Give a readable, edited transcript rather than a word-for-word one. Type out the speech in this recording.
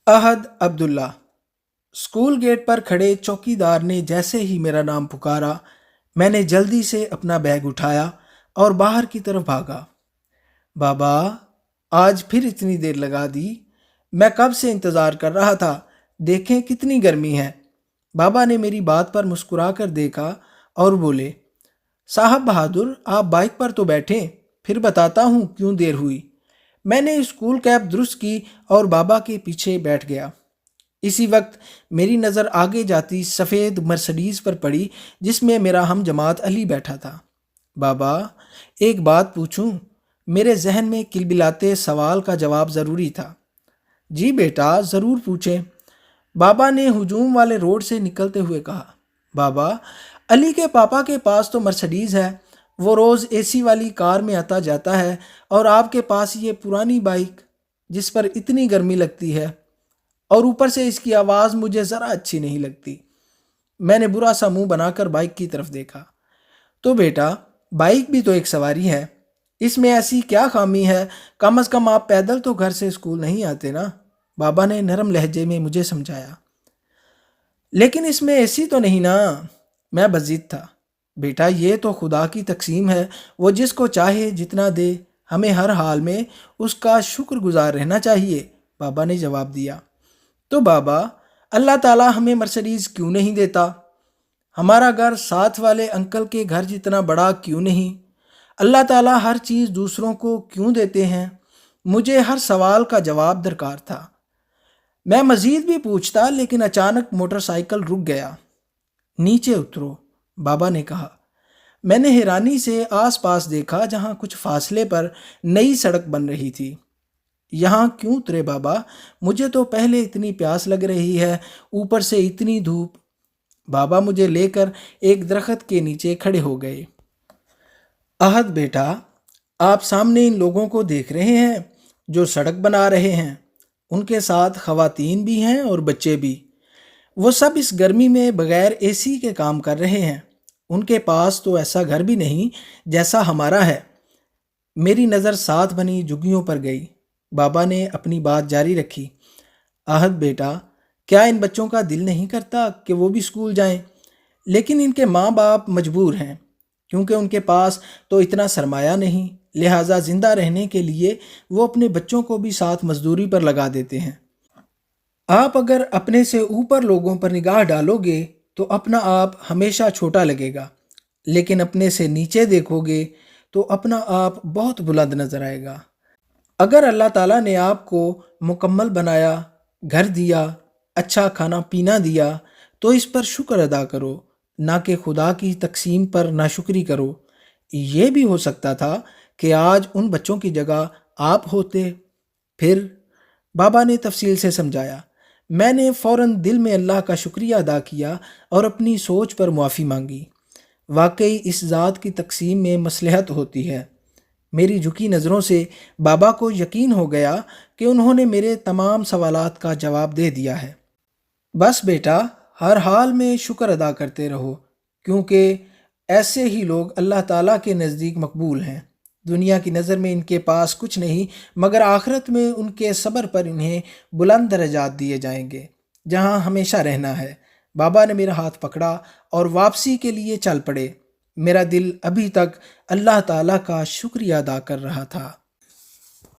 अहद Abdullah. School gate पर खड़े चौकीदार ने जैसे ही मेरा नाम पुकारा, मैंने जल्दी से अपना बैग उठाया और बाहर की तरफ भागा। बाबा, आज फिर इतनी देर लगा दी। मैं कब से इंतज़ार कर रहा था। देखें कितनी गर्मी है। बाबा ने मेरी बात पर मुस्कुरा कर देखा और बोले, साहब बहादुर, आप बाइक पर तो बैठें, फिर बताता हूँ क्यों देर हुई। मैंने स्कूल कैप दुरुस्त की और बाबा के पीछे बैठ गया। इसी वक्त मेरी नज़र आगे जाती सफ़ेद मर्सिडीज़ पर पड़ी जिसमें मेरा हम जमात अली बैठा था। बाबा, एक बात पूछूं? मेरे जहन में किलबिलाते सवाल का जवाब ज़रूरी था। जी बेटा, ज़रूर पूछें, बाबा ने हुजूम वाले रोड से निकलते हुए कहा। बाबा, अली के पापा के पास तो मर्सिडीज़ है, वो रोज़ एसी वाली कार में आता जाता है, और आपके पास ये पुरानी बाइक जिस पर इतनी गर्मी लगती है, और ऊपर से इसकी आवाज़ मुझे ज़रा अच्छी नहीं लगती। मैंने बुरा सा मुंह बनाकर बाइक की तरफ देखा। तो बेटा, बाइक भी तो एक सवारी है, इसमें ऐसी क्या खामी है? कम अज़ कम आप पैदल तो घर से स्कूल नहीं आते ना। बाबा ने नरम लहजे में मुझे समझाया। लेकिन इसमें एसी तो नहीं ना। मैं बज़िद था। बेटा, ये तो खुदा की तकसीम है, वो जिसको चाहे जितना दे, हमें हर हाल में उसका शुक्रगुजार रहना चाहिए, बाबा ने जवाब दिया। तो बाबा, अल्लाह ताला हमें मर्सिडीज़ क्यों नहीं देता? हमारा घर साथ वाले अंकल के घर जितना बड़ा क्यों नहीं? अल्लाह ताला हर चीज़ दूसरों को क्यों देते हैं? मुझे हर सवाल का जवाब दरकार था। मैं मज़ीद भी पूछता, लेकिन अचानक मोटरसाइकिल रुक गया। नीचे उतरो, बाबा ने कहा। मैंने हैरानी से आसपास देखा, जहाँ कुछ फासले पर नई सड़क बन रही थी। यहाँ क्यों उतरे बाबा? मुझे तो पहले इतनी प्यास लग रही है, ऊपर से इतनी धूप। बाबा मुझे लेकर एक दरख्त के नीचे खड़े हो गए। अहद बेटा, आप सामने इन लोगों को देख रहे हैं जो सड़क बना रहे हैं। उनके साथ खवातीन भी हैं और बच्चे भी। वो सब इस गर्मी में बगैर एसी के काम कर रहे हैं। उनके पास तो ऐसा घर भी नहीं जैसा हमारा है। मेरी नज़र साथ बनी झुग्गियों पर गई। बाबा ने अपनी बात जारी रखी। आहत बेटा, क्या इन बच्चों का दिल नहीं करता कि वो भी स्कूल जाएं? लेकिन इनके माँ बाप मजबूर हैं, क्योंकि उनके पास तो इतना सरमाया नहीं। लिहाजा ज़िंदा रहने के लिए वो अपने बच्चों को भी साथ मजदूरी पर लगा देते हैं। आप अगर अपने से ऊपर लोगों पर निगाह डालोगे तो अपना आप हमेशा छोटा लगेगा, लेकिन अपने से नीचे देखोगे तो अपना आप बहुत बुलंद नजर आएगा। अगर अल्लाह ताला ने आपको मुकम्मल बनाया, घर दिया, अच्छा खाना पीना दिया, तो इस पर शुक्र अदा करो, ना कि खुदा की तकसीम पर नाशुक्री करो। ये भी हो सकता था कि आज उन बच्चों की जगह आप होते। फिर बाबा ने तफसील से समझाया। मैंने फ़ौरन दिल में अल्लाह का शुक्रिया अदा किया और अपनी सोच पर मुआफ़ी मांगी। वाकई इस ज़ात की तकसीम में मसलहत होती है। मेरी झुकी नज़रों से बाबा को यकीन हो गया कि उन्होंने मेरे तमाम सवालात का जवाब दे दिया है। बस बेटा, हर हाल में शुक्र अदा करते रहो, क्योंकि ऐसे ही लोग अल्लाह ताला के नज़दीक मकबूल हैं। दुनिया की नज़र में इनके पास कुछ नहीं, मगर आखिरत में उनके सब्र पर इन्हें बुलंद दर्जात दिए जाएंगे, जहां हमेशा रहना है। बाबा ने मेरा हाथ पकड़ा और वापसी के लिए चल पड़े। मेरा दिल अभी तक अल्लाह ताला का शुक्रिया अदा कर रहा था।